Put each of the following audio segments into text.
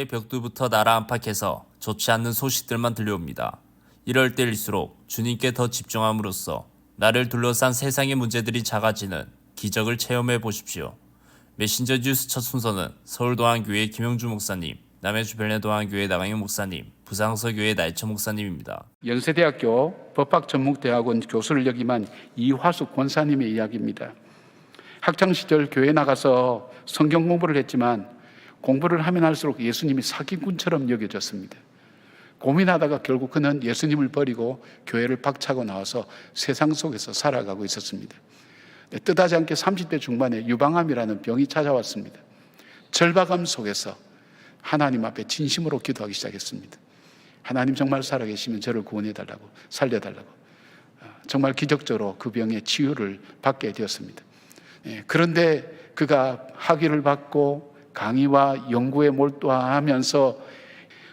벽두부터 나라 안팎에서 좋지 않는 소식들만 들려옵니다. 이럴 때일수록 주님께 더 집중함으로써 나를 둘러싼 세상의 문제들이 작아지는 기적을 체험해 보십시오. 메신저 뉴스 첫 순서는 서울도안교회 김영주 목사님, 남해주변례도안교회 나강현 목사님, 부상서교회 나이처 목사님입니다. 연세대학교 법학전문대학원 교수를 역임한 이화숙 권사님의 이야기입니다. 학창시절 교회 나가서 성경 공부를 했지만 공부를 하면 할수록 예수님이 사기꾼처럼 여겨졌습니다. 고민하다가 결국 그는 예수님을 버리고 교회를 박차고 나와서 세상 속에서 살아가고 있었습니다. 뜻하지 않게 30대 중반에 유방암이라는 병이 찾아왔습니다. 절박함 속에서 하나님 앞에 진심으로 기도하기 시작했습니다. 하나님 정말 살아계시면 저를 구원해달라고, 살려달라고. 정말 기적적으로 그 병의 치유를 받게 되었습니다. 그런데 그가 학위를 받고 강의와 연구에 몰두하면서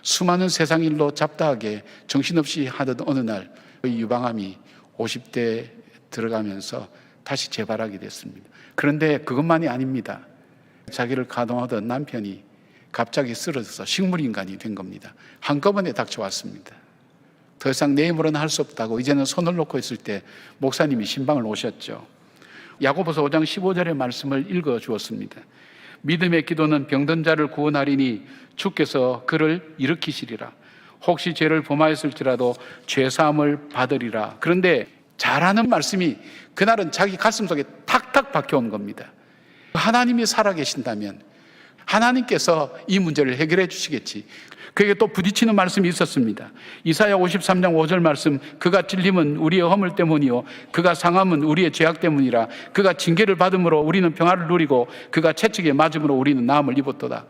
수많은 세상 일로 잡다하게 정신없이 하던 어느 날 유방암이 50대 들어가면서 다시 재발하게 됐습니다. 그런데 그것만이 아닙니다. 자기를 가동하던 남편이 갑자기 쓰러져서 식물인간이 된 겁니다. 한꺼번에 닥쳐왔습니다. 더 이상 내 힘으로는 할 수 없다고 이제는 손을 놓고 있을 때 목사님이 신방을 오셨죠. 야고보서 5장 15절의 말씀을 읽어 주었습니다. 믿음의 기도는 병든 자를 구원하리니 주께서 그를 일으키시리라. 혹시 죄를 범하였을지라도 죄사함을 받으리라. 그런데 잘하는 말씀이 그날은 자기 가슴 속에 탁탁 박혀온 겁니다. 하나님이 살아계신다면 하나님께서 이 문제를 해결해 주시겠지. 그에게 또 부딪히는 말씀이 있었습니다. 이사야 53장 5절 말씀, 그가 찔림은 우리의 허물 때문이요 그가 상함은 우리의 죄악 때문이라. 그가 징계를 받음으로 우리는 평화를 누리고 그가 채찍에 맞음으로 우리는 나음을 입었도다.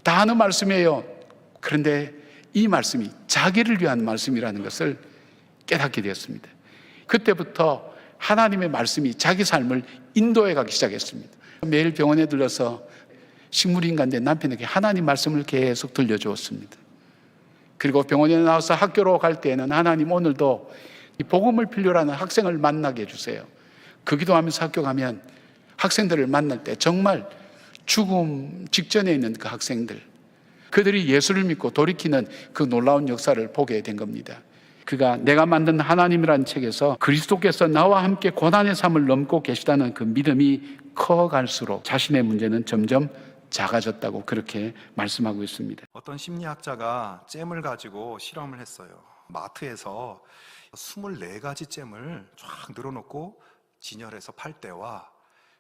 다 하는 말씀이에요. 그런데 이 말씀이 자기를 위한 말씀이라는 것을 깨닫게 되었습니다. 그때부터 하나님의 말씀이 자기 삶을 인도해 가기 시작했습니다. 매일 병원에 들러서 식물인간 된 남편에게 하나님 말씀을 계속 들려주었습니다. 그리고 병원에 나와서 학교로 갈 때에는 하나님 오늘도 이 복음을 필요로 하는 학생을 만나게 해주세요. 그 기도하면서 학교 가면 학생들을 만날 때 정말 죽음 직전에 있는 그 학생들, 그들이 예수를 믿고 돌이키는 그 놀라운 역사를 보게 된 겁니다. 그가 내가 만든 하나님이라는 책에서 그리스도께서 나와 함께 고난의 삶을 넘고 계시다는 그 믿음이 커갈수록 자신의 문제는 점점 작아졌다고 그렇게 말씀하고 있습니다. 어떤 심리학자가 잼을 가지고 실험을 했어요. 마트에서 24가지 잼을 쫙 늘어놓고 진열해서 팔 때와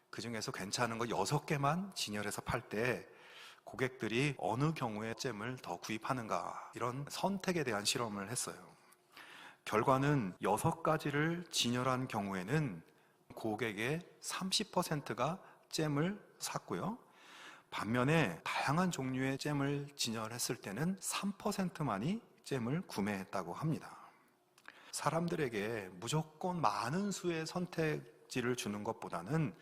그 중에서 괜찮은 거 6개만 진열해서 팔 때 고객들이 어느 경우에 잼을 더 구입하는가, 이런 선택에 대한 실험을 했어요. 결과는 6가지를 진열한 경우에는 고객의 30%가 잼을 샀고요. 반면에 다양한 종류의 잼을 진열했을 때는 3%만이 잼을 구매했다고 합니다. 사람들에게 무조건 많은 수의 선택지를 주는 것보다는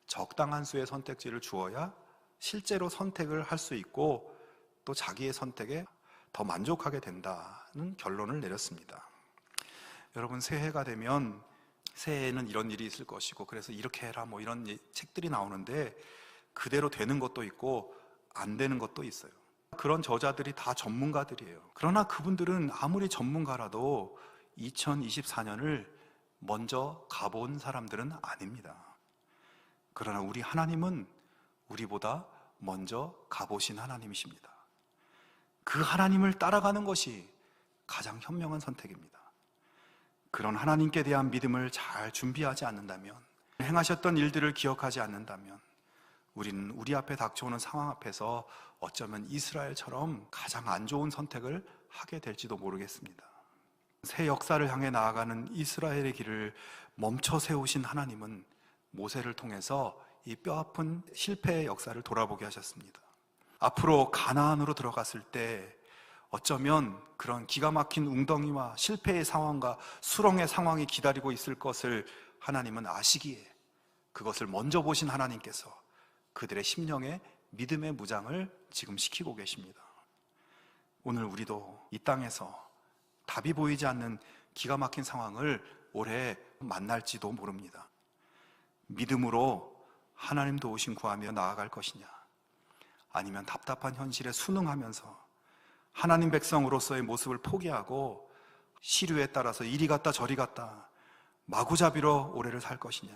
적당한 수의 선택지를 주어야 실제로 선택을 할 수 있고 또 자기의 선택에 더 만족하게 된다는 결론을 내렸습니다. 여러분, 새해가 되면 새해에는 이런 일이 있을 것이고 그래서 이렇게 해라 뭐 이런 책들이 나오는데 그대로 되는 것도 있고 안 되는 것도 있어요. 그런 저자들이 다 전문가들이에요. 그러나 그분들은 아무리 전문가라도 2024년을 먼저 가본 사람들은 아닙니다. 그러나 우리 하나님은 우리보다 먼저 가보신 하나님이십니다. 그 하나님을 따라가는 것이 가장 현명한 선택입니다. 그런 하나님께 대한 믿음을 잘 준비하지 않는다면, 행하셨던 일들을 기억하지 않는다면 우리는 우리 앞에 닥쳐오는 상황 앞에서 어쩌면 이스라엘처럼 가장 안 좋은 선택을 하게 될지도 모르겠습니다. 새 역사를 향해 나아가는 이스라엘의 길을 멈춰 세우신 하나님은 모세를 통해서 이 뼈아픈 실패의 역사를 돌아보게 하셨습니다. 앞으로 가나안으로 들어갔을 때 어쩌면 그런 기가 막힌 웅덩이와 실패의 상황과 수렁의 상황이 기다리고 있을 것을 하나님은 아시기에 그것을 먼저 보신 하나님께서 그들의 심령에 믿음의 무장을 지금 시키고 계십니다. 오늘 우리도 이 땅에서 답이 보이지 않는 기가 막힌 상황을 올해 만날지도 모릅니다. 믿음으로 하나님 도우심 구하며 나아갈 것이냐, 아니면 답답한 현실에 순응하면서 하나님 백성으로서의 모습을 포기하고 시류에 따라서 이리 갔다 저리 갔다 마구잡이로 오래를 살 것이냐,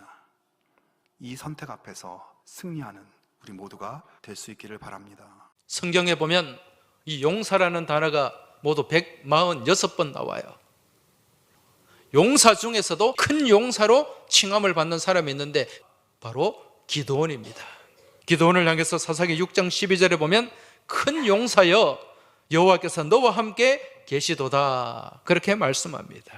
이 선택 앞에서 승리하는 우리 모두가 될 수 있기를 바랍니다. 성경에 보면 이 용사라는 단어가 모두 146번 나와요. 용사 중에서도 큰 용사로 칭함을 받는 사람이 있는데 바로 기드온입니다. 기드온을 향해서 사사기 6장 12절에 보면 큰 용사여 여호와께서 너와 함께 계시도다, 그렇게 말씀합니다.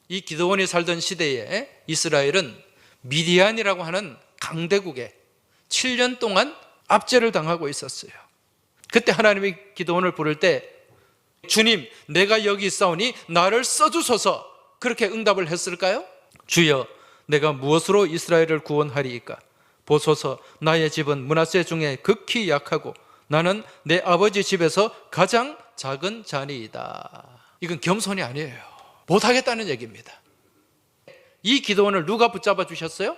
이 기드온이 살던 시대에 이스라엘은 미디안이라고 하는 강대국에 7년 동안 압제를 당하고 있었어요. 그때 하나님이 기드온을 부를 때 주님, 내가 여기 있사오니 나를 써주소서, 그렇게 응답을 했을까요? 주여, 내가 무엇으로 이스라엘을 구원하리이까? 보소서, 나의 집은 므낫세 중에 극히 약하고 나는 내 아버지 집에서 가장 작은 자니이다. 이건 겸손이 아니에요. 못하겠다는 얘기입니다. 이 기드온을 누가 붙잡아 주셨어요?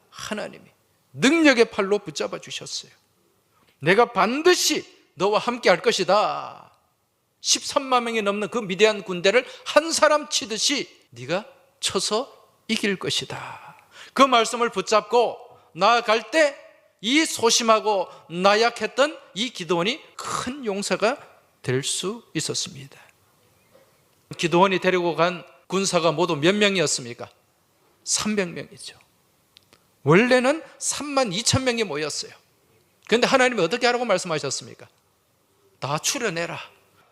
하나님이 능력의 팔로 붙잡아 주셨어요. 내가 반드시 너와 함께 할 것이다. 13만 명이 넘는 그 미디안 군대를 한 사람 치듯이 네가 쳐서 이길 것이다. 그 말씀을 붙잡고 나아갈 때 이 소심하고 나약했던 이 기드온이 큰 용사가 될 수 있었습니다. 기드온이 데리고 간 군사가 모두 몇 명이었습니까? 300명이죠. 원래는 32,000명이 모였어요. 그런데 하나님이 어떻게 하라고 말씀하셨습니까? 다 추려내라.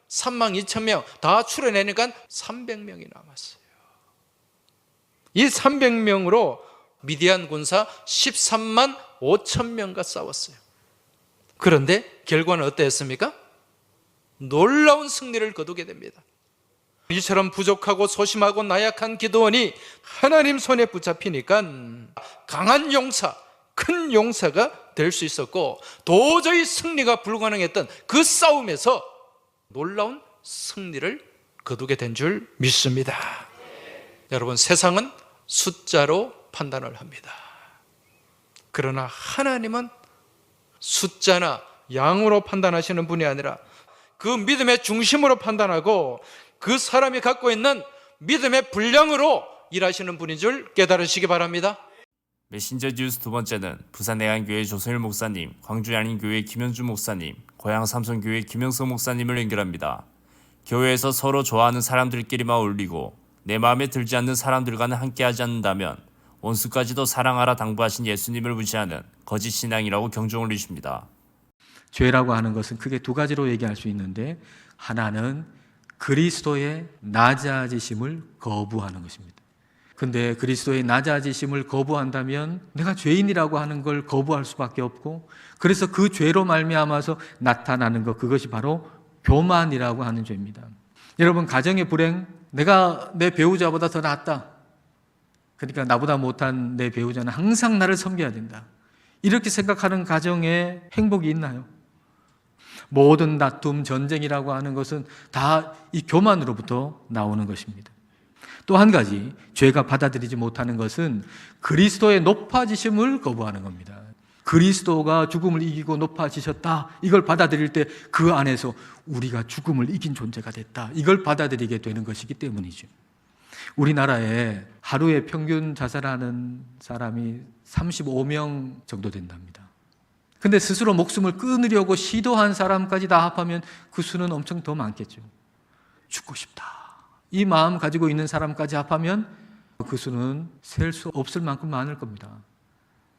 32,000명 다 추려내니까 300명이 남았어요. 이 300명으로 미디안 군사 13만 5천 명과 싸웠어요. 그런데 결과는 어땠습니까? 놀라운 승리를 거두게 됩니다. 이처럼 부족하고 소심하고 나약한 기드온이 하나님 손에 붙잡히니까 강한 용사, 큰 용사가 될 수 있었고, 도저히 승리가 불가능했던 그 싸움에서 놀라운 승리를 거두게 된 줄 믿습니다. 여러분, 세상은 숫자로 판단을 합니다. 그러나 하나님은 숫자나 양으로 판단하시는 분이 아니라 그 믿음의 중심으로 판단하고 그 사람이 갖고 있는 믿음의 분량으로 일하시는 분인 줄 깨달으시기 바랍니다. 메신저 뉴스 두 번째는 부산내안교회 조선일 목사님, 광주양림교회 김현주 목사님, 고양 삼성교회 김영석 목사님을 연결합니다. 교회에서 서로 좋아하는 사람들끼리만 어울리고 내 마음에 들지 않는 사람들과는 함께하지 않는다면 원수까지도 사랑하라 당부하신 예수님을 무시하는 거짓 신앙이라고 경종을 울리십니다. 죄라고 하는 것은 크게 두 가지로 얘기할 수 있는데, 하나는 그리스도의 낮아지심을 거부하는 것입니다. 근데 그리스도의 낮아지심을 거부한다면 내가 죄인이라고 하는 걸 거부할 수밖에 없고, 그래서 그 죄로 말미암아서 나타나는 것, 그것이 바로 교만이라고 하는 죄입니다. 여러분, 가정의 불행, 내가 내 배우자보다 더 낫다, 그러니까 나보다 못한 내 배우자는 항상 나를 섬겨야 된다, 이렇게 생각하는 가정에 행복이 있나요? 모든 다툼, 전쟁이라고 하는 것은 다 이 교만으로부터 나오는 것입니다. 또 한 가지, 죄가 받아들이지 못하는 것은 그리스도의 높아지심을 거부하는 겁니다. 그리스도가 죽음을 이기고 높아지셨다, 이걸 받아들일 때 그 안에서 우리가 죽음을 이긴 존재가 됐다, 이걸 받아들이게 되는 것이기 때문이죠. 우리나라에 하루에 평균 자살하는 사람이 35명 정도 된답니다. 근데 스스로 목숨을 끊으려고 시도한 사람까지 다 합하면 그 수는 엄청 더 많겠죠. 죽고 싶다, 이 마음 가지고 있는 사람까지 합하면 그 수는 셀 수 없을 만큼 많을 겁니다.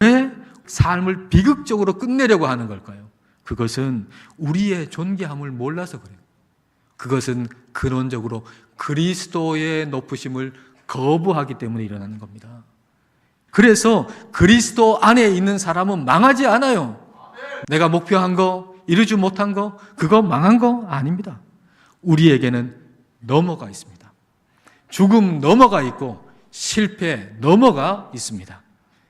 왜 삶을 비극적으로 끝내려고 하는 걸까요? 그것은 우리의 존귀함을 몰라서 그래요. 그것은 근원적으로 그리스도의 높으심을 거부하기 때문에 일어나는 겁니다. 그래서 그리스도 안에 있는 사람은 망하지 않아요. 내가 목표한 거, 이루지 못한 거, 그거 망한 거 아닙니다. 우리에게는 넘어가 있습니다. 죽음 넘어가 있고 실패 넘어가 있습니다.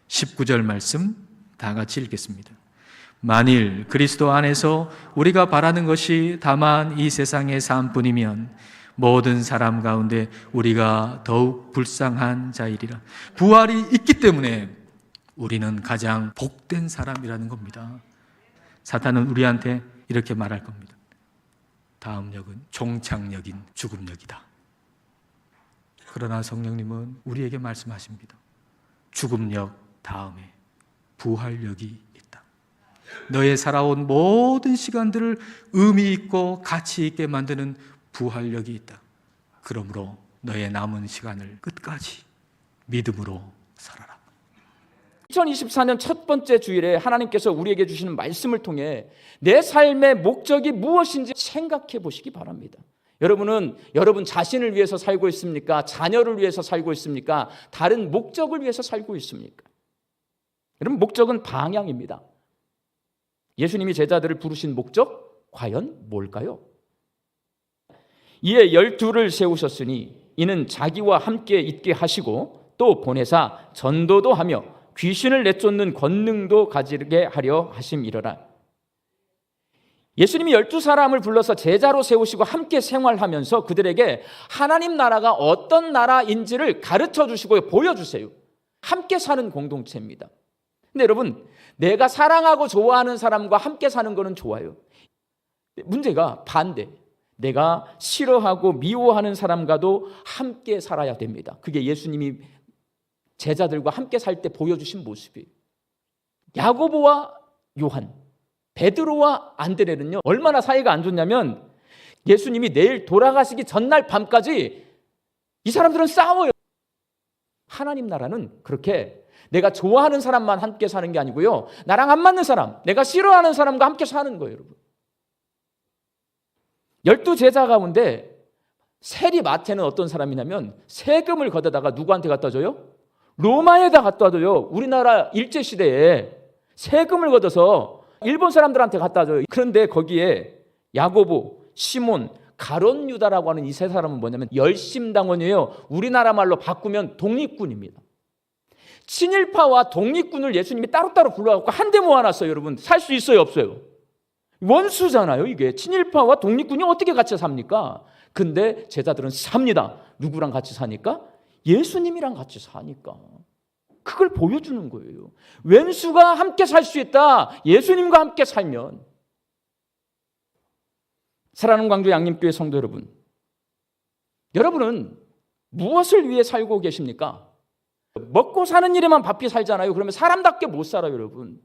19절 말씀 다 같이 읽겠습니다. 만일 그리스도 안에서 우리가 바라는 것이 다만 이 세상의 삶뿐이면 모든 사람 가운데 우리가 더욱 불쌍한 자이리라. 부활이 있기 때문에 우리는 가장 복된 사람이라는 겁니다. 사탄은 우리한테 이렇게 말할 겁니다. 다음 역은 종착역인 죽음역이다. 그러나 성령님은 우리에게 말씀하십니다. 죽음역 다음에 부활역이 있다. 너의 살아온 모든 시간들을 의미 있고 가치 있게 만드는 부활역이 있다. 그러므로 너의 남은 시간을 끝까지 믿음으로 살아라. 2024년 첫 번째 주일에 하나님께서 우리에게 주시는 말씀을 통해 내 삶의 목적이 무엇인지 생각해 보시기 바랍니다. 여러분은 여러분 자신을 위해서 살고 있습니까? 자녀를 위해서 살고 있습니까? 다른 목적을 위해서 살고 있습니까? 여러분, 목적은 방향입니다. 예수님이 제자들을 부르신 목적 과연 뭘까요? 이에 12를 세우셨으니 이는 자기와 함께 있게 하시고 또 보내사 전도도 하며 귀신을 내쫓는 권능도 가지게 하려 하심이로라. 예수님이 12사람을 불러서 제자로 세우시고 함께 생활하면서 그들에게 하나님 나라가 어떤 나라인지를 가르쳐 주시고 보여주세요. 함께 사는 공동체입니다. 근데 여러분, 내가 사랑하고 좋아하는 사람과 함께 사는 거는 좋아요. 문제가 반대. 내가 싫어하고 미워하는 사람과도 함께 살아야 됩니다. 그게 예수님이 제자들과 함께 살 때 보여주신 모습이에요. 야고보와 요한, 베드로와 안드레는요, 얼마나 사이가 안 좋냐면 예수님이 내일 돌아가시기 전날 밤까지 이 사람들은 싸워요. 하나님 나라는 그렇게 내가 좋아하는 사람만 함께 사는 게 아니고요, 나랑 안 맞는 사람, 내가 싫어하는 사람과 함께 사는 거예요. 여러분, 12제자 가운데 세리 마태는 어떤 사람이냐면 세금을 걷어다가 누구한테 갖다 줘요? 로마에다 갖다 줘요. 우리나라 일제시대에 세금을 걷어서 일본 사람들한테 갖다 줘요. 그런데 거기에 야고보, 시몬, 가론 유다라고 하는 이 세 사람은 뭐냐면 열심당원이에요. 우리나라 말로 바꾸면 독립군입니다. 친일파와 독립군을 예수님이 따로따로 불러갖고 한데 모아놨어요. 여러분, 살 수 있어요, 없어요? 원수잖아요. 이게 친일파와 독립군이 어떻게 같이 삽니까? 근데 제자들은 삽니다. 누구랑 같이 사니까? 예수님이랑 같이 사니까. 그걸 보여주는 거예요. 왼수가 함께 살 수 있다. 예수님과 함께 살면. 사랑하는 광주 양림교회 성도 여러분, 여러분은 무엇을 위해 살고 계십니까? 먹고 사는 일에만 바삐 살잖아요. 그러면 사람답게 못 살아요, 여러분.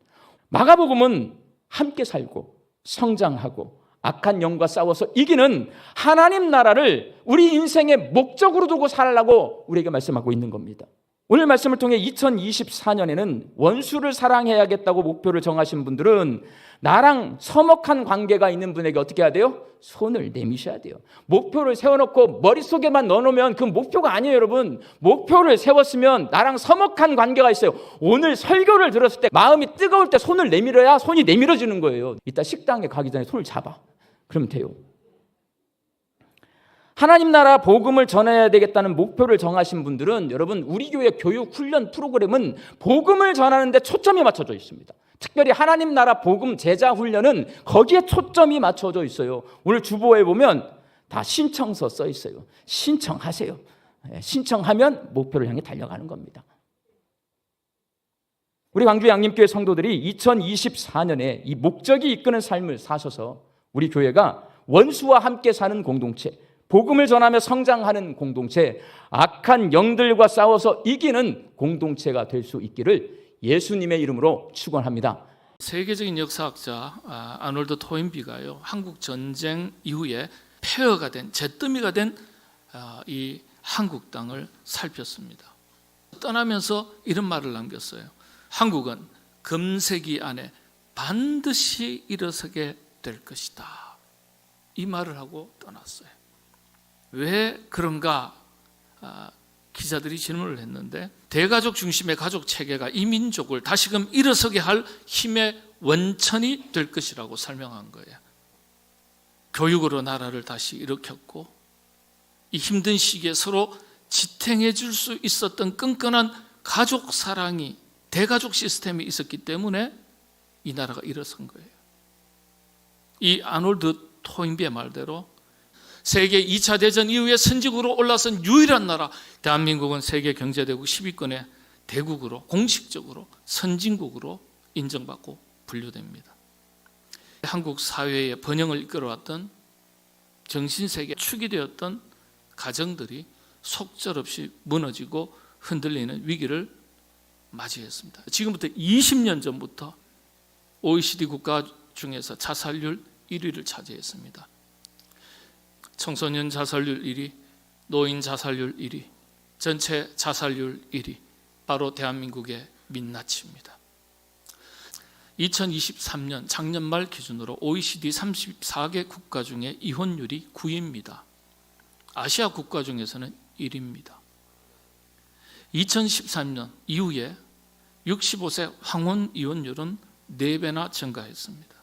마가복음은 함께 살고 성장하고 악한 영과 싸워서 이기는 하나님 나라를 우리 인생의 목적으로 두고 살라고 우리에게 말씀하고 있는 겁니다. 오늘 말씀을 통해 2024년에는 원수를 사랑해야겠다고 목표를 정하신 분들은 나랑 서먹한 관계가 있는 분에게 어떻게 해야 돼요? 손을 내미셔야 돼요. 목표를 세워놓고 머릿속에만 넣어놓으면 그 목표가 아니에요, 여러분. 목표를 세웠으면 나랑 서먹한 관계가 있어요. 오늘 설교를 들었을 때 마음이 뜨거울 때 손을 내밀어야 손이 내밀어지는 거예요. 이따 식당에 가기 전에 손을 잡아. 그러면 돼요. 하나님 나라 복음을 전해야 되겠다는 목표를 정하신 분들은 여러분, 우리 교회 교육 훈련 프로그램은 복음을 전하는 데 초점이 맞춰져 있습니다. 특별히 하나님 나라 복음 제자 훈련은 거기에 초점이 맞춰져 있어요. 오늘 주보에 보면 다 신청서 써 있어요. 신청하세요. 신청하면 목표를 향해 달려가는 겁니다. 우리 광주 양림교회 성도들이 2024년에 이 목적이 이끄는 삶을 사셔서 우리 교회가 원수와 함께 사는 공동체, 복음을 전하며 성장하는 공동체, 악한 영들과 싸워서 이기는 공동체가 될 수 있기를 예수님의 이름으로 축원합니다. 세계적인 역사학자 아놀드 토인비가요, 한국 전쟁 이후에 폐허가 된, 잿더미가 된 이 한국 땅을 살폈습니다. 떠나면서 이런 말을 남겼어요. 한국은 금세기 안에 반드시 일어서게 될 것이다. 이 말을 하고 떠났어요. 왜 그런가? 기자들이 질문을 했는데, 대가족 중심의 가족 체계가 이 민족을 다시금 일어서게 할 힘의 원천이 될 것이라고 설명한 거예요. 교육으로 나라를 다시 일으켰고, 이 힘든 시기에 서로 지탱해 줄 수 있었던 끈끈한 가족 사랑이, 대가족 시스템이 있었기 때문에 이 나라가 일어선 거예요. 이 아놀드 토인비의 말대로 세계 2차 대전 이후에 선진국으로 올라선 유일한 나라, 대한민국은 세계 경제대국 10위권의 대국으로, 공식적으로 선진국으로 인정받고 분류됩니다. 한국 사회의 번영을 이끌어왔던 정신세계에 축이 되었던 가정들이 속절없이 무너지고 흔들리는 위기를 맞이했습니다. 지금부터 20년 전부터 OECD 국가 중에서 자살률 1위를 차지했습니다. 청소년 자살률 1위, 노인 자살률 1위, 전체 자살률 1위, 바로 대한민국의 민낯입니다. 2023년 작년 말 기준으로 OECD 34개 국가 중에 이혼율이 9위입니다. 아시아 국가 중에서는 1위입니다. 2013년 이후에 65세 황혼 이혼율은 4배나 증가했습니다.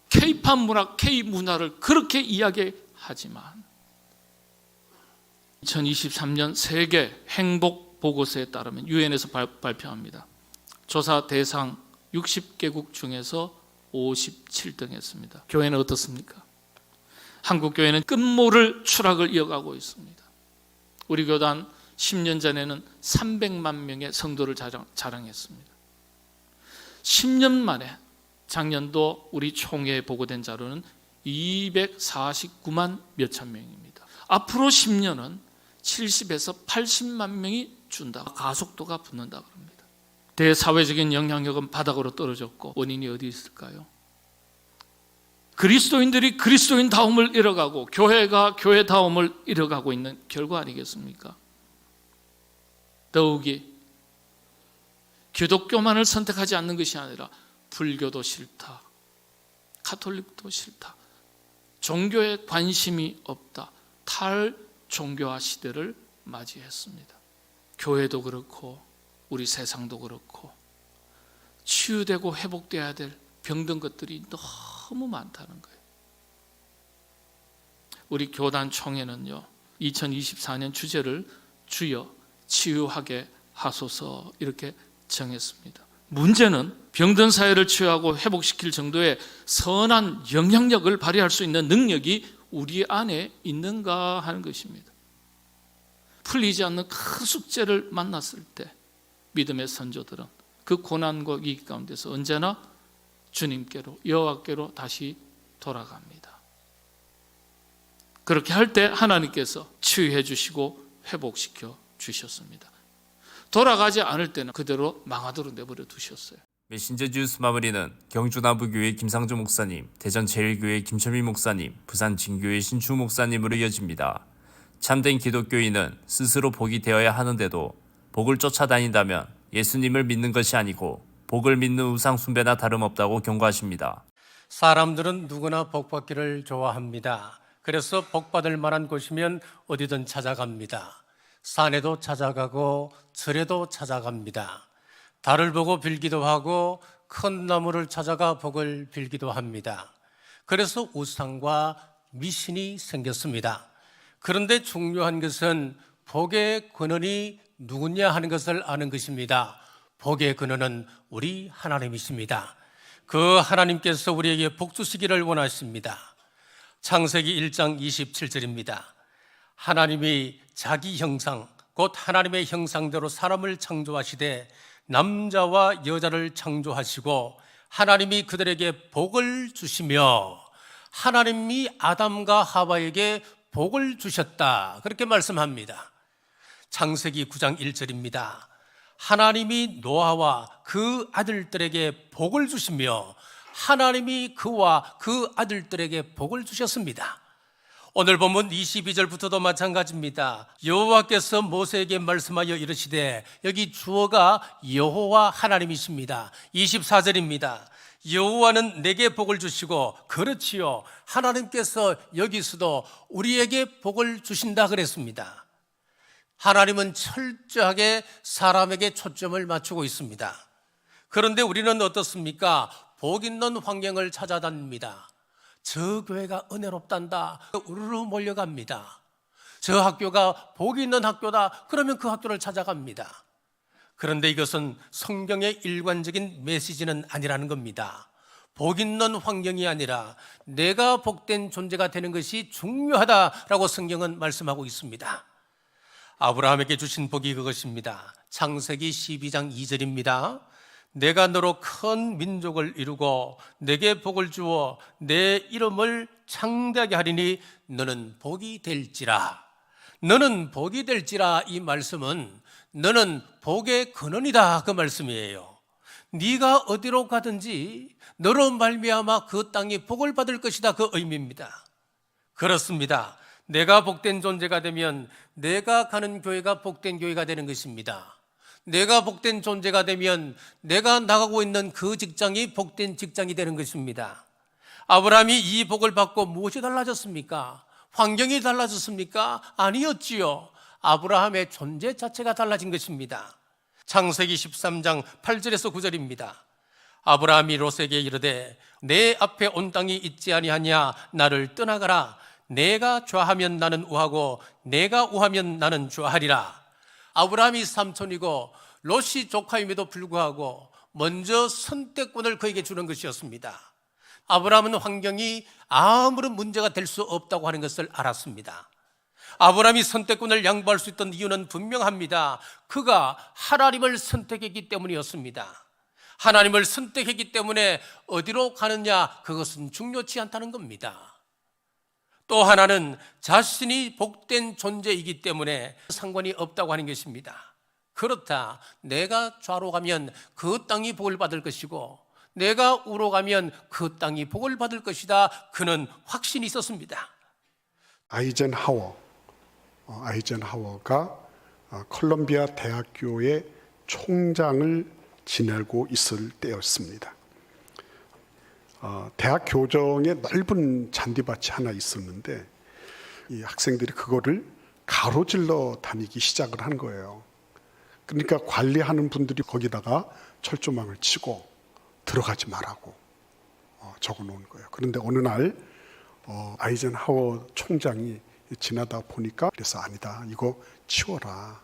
K-팝 문화, K-문화를 그렇게 이야기하지만 2023년 세계 행복 보고서에 따르면 유엔에서 발표합니다. 조사 대상 60개국 중에서 57등 했습니다. 교회는 어떻습니까? 한국 교회는 끝모를 추락을 이어가고 있습니다. 우리 교단 10년 전에는 300만 명의 성도를 자랑했습니다. 10년 만에 작년도 우리 총회에 보고된 자료는 249만 몇천 명입니다. 앞으로 10년은 70에서 80만 명이 준다. 가속도가 붙는다 그럽니다. 대사회적인 영향력은 바닥으로 떨어졌고 원인이 어디 있을까요? 그리스도인들이 그리스도인다움을 잃어가고 교회가 교회다움을 잃어가고 있는 결과 아니겠습니까? 더욱이 기독교만을 선택하지 않는 것이 아니라 불교도 싫다, 가톨릭도 싫다, 종교에 관심이 없다, 탈종교화 시대를 맞이했습니다. 교회도 그렇고 우리 세상도 그렇고 치유되고 회복돼야 될 병든 것들이 너무 많다는 거예요. 우리 교단 총회는요, 2024년 주제를 주여 치유하게 하소서 이렇게 정했습니다. 문제는 병든 사회를 치유하고 회복시킬 정도의 선한 영향력을 발휘할 수 있는 능력이 우리 안에 있는가 하는 것입니다. 풀리지 않는 큰 숙제를 만났을 때 믿음의 선조들은 그 고난과 위기 가운데서 언제나 주님께로, 여호와께로 다시 돌아갑니다. 그렇게 할 때 하나님께서 치유해 주시고 회복시켜 주셨습니다. 돌아가지 않을 때는 그대로 망하도록 내버려 두셨어요. 메신저 주스 마무리는 경주남부교회 김상조 목사님, 대전제일교회 김철미 목사님, 부산 진교회 신추 목사님으로 이어집니다. 참된 기독교인은 스스로 복이 되어야 하는데도 복을 쫓아다닌다면 예수님을 믿는 것이 아니고 복을 믿는 우상 숭배나 다름없다고 경고하십니다. 사람들은 누구나 복 받기를 좋아합니다. 그래서 복 받을 만한 곳이면 어디든 찾아갑니다. 산에도 찾아가고 절에도 찾아갑니다. 달을 보고 빌기도 하고 큰 나무를 찾아가 복을 빌기도 합니다. 그래서 우상과 미신이 생겼습니다. 그런데 중요한 것은 복의 근원이 누구냐 하는 것을 아는 것입니다. 복의 근원은 우리 하나님이십니다. 그 하나님께서 우리에게 복 주시기를 원하십니다. 창세기 1장 27절입니다. 하나님이 자기 형상, 곧 하나님의 형상대로 사람을 창조하시되 남자와 여자를 창조하시고 하나님이 그들에게 복을 주시며 하나님이 아담과 하와에게 복을 주셨다. 그렇게 말씀합니다. 창세기 9장 1절입니다. 하나님이 노아와 그 아들들에게 복을 주시며 하나님이 그와 그 아들들에게 복을 주셨습니다. 오늘 본문 22절부터도 마찬가지입니다. 여호와께서 모세에게 말씀하여 이르시되, 여기 주어가 여호와 하나님이십니다. 24절입니다. 여호와는 내게 복을 주시고, 그렇지요, 하나님께서 여기서도 우리에게 복을 주신다 그랬습니다. 하나님은 철저하게 사람에게 초점을 맞추고 있습니다. 그런데 우리는 어떻습니까? 복 있는 환경을 찾아다닙니다. 저 교회가 은혜롭단다. 우르르 몰려갑니다. 저 학교가 복 있는 학교다. 그러면 그 학교를 찾아갑니다. 그런데 이것은 성경의 일관적인 메시지는 아니라는 겁니다. 복 있는 환경이 아니라 내가 복된 존재가 되는 것이 중요하다라고 성경은 말씀하고 있습니다. 아브라함에게 주신 복이 그것입니다. 창세기 12장 2절입니다. 내가 너로 큰 민족을 이루고 내게 복을 주어 내 이름을 창대하게 하리니 너는 복이 될지라. 너는 복이 될지라, 이 말씀은 너는 복의 근원이다, 그 말씀이에요. 네가 어디로 가든지 너로 말미암아 그 땅이 복을 받을 것이다, 그 의미입니다. 그렇습니다. 내가 복된 존재가 되면 내가 가는 교회가 복된 교회가 되는 것입니다. 내가 복된 존재가 되면 내가 나가고 있는 그 직장이 복된 직장이 되는 것입니다. 아브라함이 이 복을 받고 무엇이 달라졌습니까? 환경이 달라졌습니까? 아니었지요. 아브라함의 존재 자체가 달라진 것입니다. 창세기 13장 8절에서 9절입니다. 아브라함이 롯에게 이르되 내 앞에 온 땅이 있지 아니하냐, 나를 떠나가라. 내가 좌하면 나는 우하고 내가 우하면 나는 좌하리라. 아브라함이 삼촌이고 롯이 조카임에도 불구하고 먼저 선택권을 그에게 주는 것이었습니다. 아브라함은 환경이 아무런 문제가 될 수 없다고 하는 것을 알았습니다. 아브라함이 선택권을 양보할 수 있던 이유는 분명합니다. 그가 하나님을 선택했기 때문이었습니다. 하나님을 선택했기 때문에 어디로 가느냐, 그것은 중요치 않다는 겁니다. 또 하나는 자신이 복된 존재이기 때문에 상관이 없다고 하는 것입니다. 그렇다, 내가 좌로 가면 그 땅이 복을 받을 것이고 내가 우로 가면 그 땅이 복을 받을 것이다, 그는 확신이 있었습니다. 아이젠하워가 콜롬비아 대학교의 총장을 지내고 있을 때였습니다. 대학 교정에 넓은 잔디밭이 하나 있었는데 이 학생들이 그거를 가로질러 다니기 시작을 한 거예요. 그러니까 관리하는 분들이 거기다가 철조망을 치고 들어가지 말라고 적어 놓은 거예요. 그런데 어느 날 아이젠하워 총장이 지나다 보니까 그래서 아니다, 이거 치워라.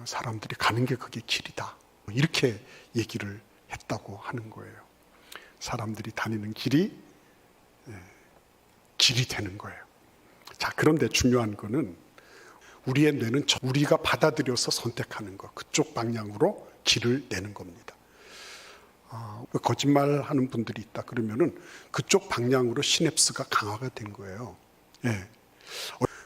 사람들이 가는 게 그게 길이다. 이렇게 얘기를 했다고 하는 거예요. 사람들이 다니는 길이 되는 거예요. 자, 그런데 중요한 거는 우리의 뇌는 우리가 받아들여서 선택하는 것, 그쪽 방향으로 길을 내는 겁니다. 거짓말하는 분들이 있다 그러면은 그쪽 방향으로 시냅스가 강화가 된 거예요. 예.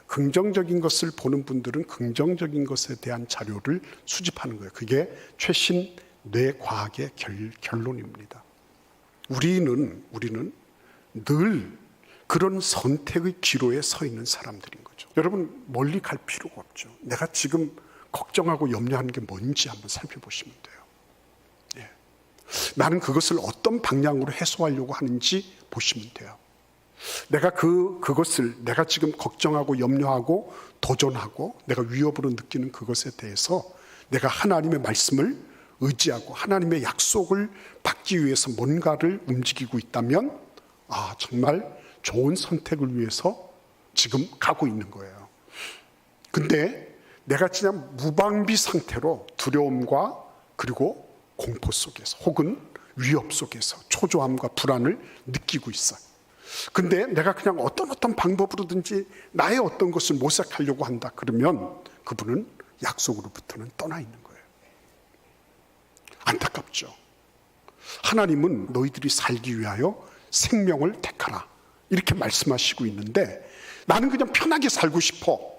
긍정적인 것을 보는 분들은 긍정적인 것에 대한 자료를 수집하는 거예요. 그게 최신 뇌과학의 결론입니다. 우리는 늘 그런 선택의 기로에 서 있는 사람들인 거죠. 여러분, 멀리 갈 필요가 없죠. 내가 지금 걱정하고 염려하는 게 뭔지 한번 살펴보시면 돼요. 예. 나는 그것을 어떤 방향으로 해소하려고 하는지 보시면 돼요. 내가 그것을 내가 지금 걱정하고 염려하고 도전하고 내가 위협으로 느끼는 그것에 대해서 내가 하나님의 말씀을 의지하고 하나님의 약속을 받기 위해서 뭔가를 움직이고 있다면 정말 좋은 선택을 위해서 지금 가고 있는 거예요. 근데 내가 그냥 무방비 상태로 두려움과 그리고 공포 속에서 혹은 위협 속에서 초조함과 불안을 느끼고 있어요. 근데 내가 그냥 어떤 방법으로든지 나의 어떤 것을 모색하려고 한다 그러면 그분은 약속으로부터는 떠나 있는 거예요. 안타깝죠. 하나님은 너희들이 살기 위하여 생명을 택하라 이렇게 말씀하시고 있는데 나는 그냥 편하게 살고 싶어.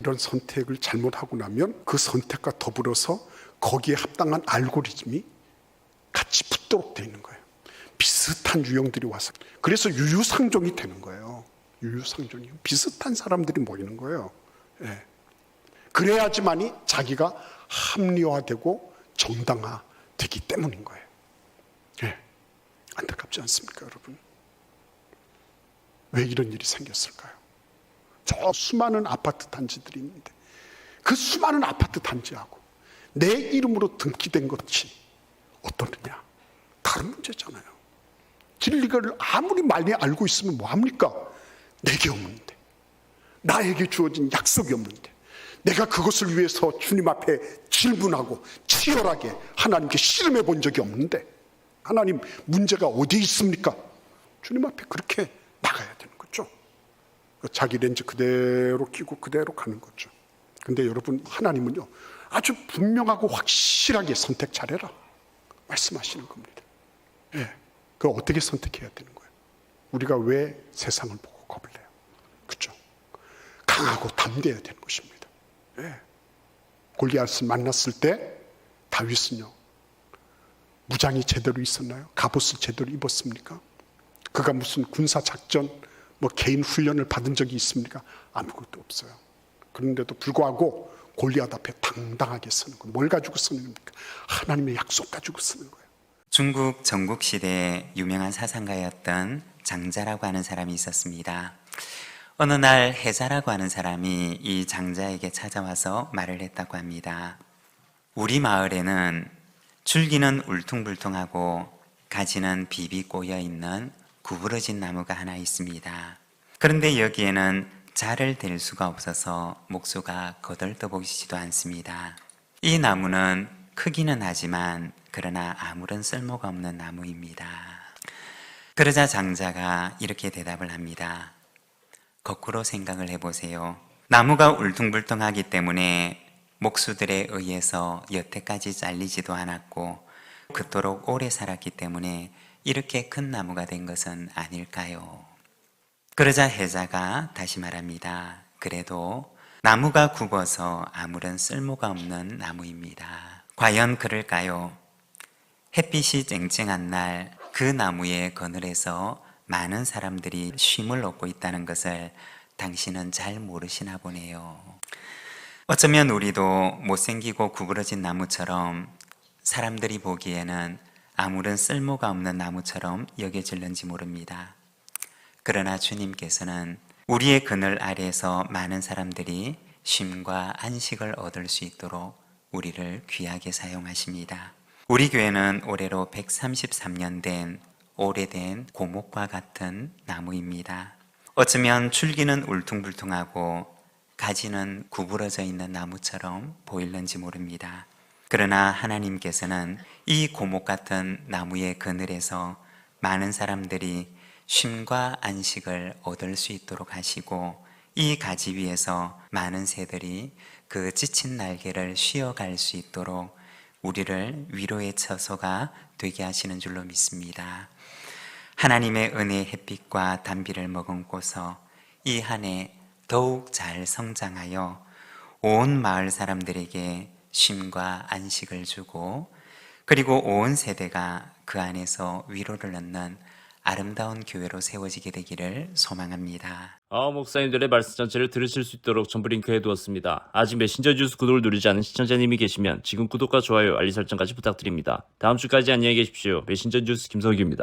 이런 선택을 잘못하고 나면 그 선택과 더불어서 거기에 합당한 알고리즘이 같이 붙도록 되어 있는 거예요. 비슷한 유형들이 와서 그래서 유유상종이 되는 거예요. 유유상종이 비슷한 사람들이 모이는 거예요. 예. 그래야지만이 자기가 합리화되고 정당화되기 때문인 거예요. 예. 안타깝지 않습니까, 여러분? 왜 이런 일이 생겼을까요? 저 수많은 아파트 단지들이 있는데 그 수많은 아파트 단지하고 내 이름으로 등기된 것이 어떠느냐? 다른 문제잖아요. 진리를 아무리 많이 알고 있으면 뭐합니까? 내게 없는데, 나에게 주어진 약속이 없는데, 내가 그것을 위해서 주님 앞에 질문하고 치열하게 하나님께 씨름해 본 적이 없는데, 하나님 문제가 어디에 있습니까? 주님 앞에 그렇게 나가야 되는 거죠. 자기 렌즈 그대로 끼고 그대로 가는 거죠. 근데 여러분, 하나님은요 아주 분명하고 확실하게 선택 잘해라. 말씀하시는 겁니다. 예. 그 어떻게 선택해야 되는 거예요? 우리가 왜 세상을 보고 겁을 내요? 그렇죠? 강하고 담대해야 되는 것입니다. 예. 골리앗을 만났을 때 다윗은요, 무장이 제대로 있었나요? 갑옷을 제대로 입었습니까? 그가 무슨 군사 작전, 개인 훈련을 받은 적이 있습니까? 아무것도 없어요. 그런데도 불구하고 골리앗 앞에 당당하게 서는 거예요. 뭘 가지고 서는 겁니까? 하나님의 약속 가지고 서는 거예요. 중국 전국시대에 유명한 사상가였던 장자라고 하는 사람이 있었습니다. 어느 날 해자라고 하는 사람이 이 장자에게 찾아와서 말을 했다고 합니다. 우리 마을에는 줄기는 울퉁불퉁하고 가지는 비비 꼬여있는 구부러진 나무가 하나 있습니다. 그런데 여기에는 자를 댈 수가 없어서 목수가 거들떠보시지도 않습니다. 이 나무는 크기는 하지만 그러나 아무런 쓸모가 없는 나무입니다. 그러자 장자가 이렇게 대답을 합니다. 거꾸로 생각을 해보세요. 나무가 울퉁불퉁하기 때문에 목수들에 의해서 여태까지 잘리지도 않았고 그토록 오래 살았기 때문에 이렇게 큰 나무가 된 것은 아닐까요? 그러자 해자가 다시 말합니다. 그래도 나무가 굽어서 아무런 쓸모가 없는 나무입니다. 과연 그럴까요? 햇빛이 쨍쨍한 날 그 나무의 그늘에서 많은 사람들이 쉼을 얻고 있다는 것을 당신은 잘 모르시나 보네요. 어쩌면 우리도 못생기고 구부러진 나무처럼 사람들이 보기에는 아무런 쓸모가 없는 나무처럼 여겨질는지 모릅니다. 그러나 주님께서는 우리의 그늘 아래에서 많은 사람들이 쉼과 안식을 얻을 수 있도록 우리를 귀하게 사용하십니다. 우리 교회는 올해로 133년 된 오래된 고목과 같은 나무입니다. 어쩌면 줄기는 울퉁불퉁하고 가지는 구부러져 있는 나무처럼 보일는지 모릅니다. 그러나 하나님께서는 이 고목 같은 나무의 그늘에서 많은 사람들이 쉼과 안식을 얻을 수 있도록 하시고 이 가지 위에서 많은 새들이 그 지친 날개를 쉬어갈 수 있도록 우리를 위로의 처소가 되게 하시는 줄로 믿습니다. 하나님의 은혜의 햇빛과 단비를 머금고서 이 한 해 더욱 잘 성장하여 온 마을 사람들에게 쉼과 안식을 주고 그리고 온 세대가 그 안에서 위로를 얻는 아름다운 교회로 세워지게 되기를 소망합니다. 목사님들의 말씀 전체를 들으실 수 있도록 전부 링크해 두었습니다. 아직 메신저 뉴스 구독을 누르지 않은 시청자님이 계시면 지금 구독과 좋아요, 알림 설정까지 부탁드립니다. 다음 주까지 안녕히 계십시오. 메신저 뉴스 김석규입니다.